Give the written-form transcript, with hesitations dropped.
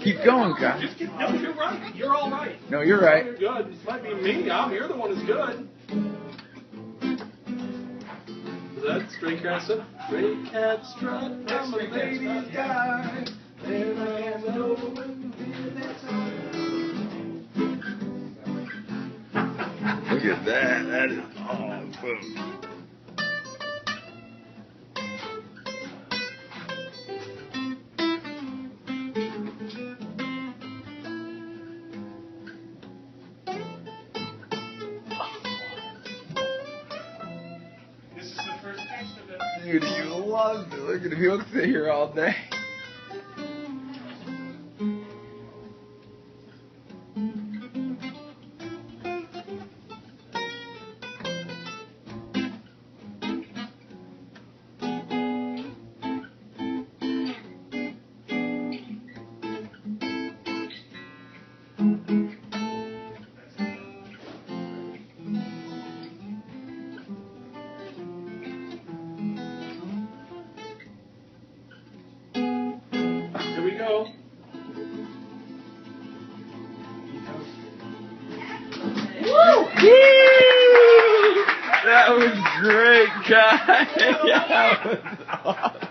Keep going, Kyle. No, you're right. You're all right. No, you're right. You're good. This might be me. You're the one who's good. Is that Stray Cat Strut? Stray Cat Strut from a lady's guy. There I am Look at that. That is awesome. This is the first taste of it. Dude, you loved it. Look at him. He'll sit here all day. Here we go. Woo! That was great, guys. Yeah, that was awesome.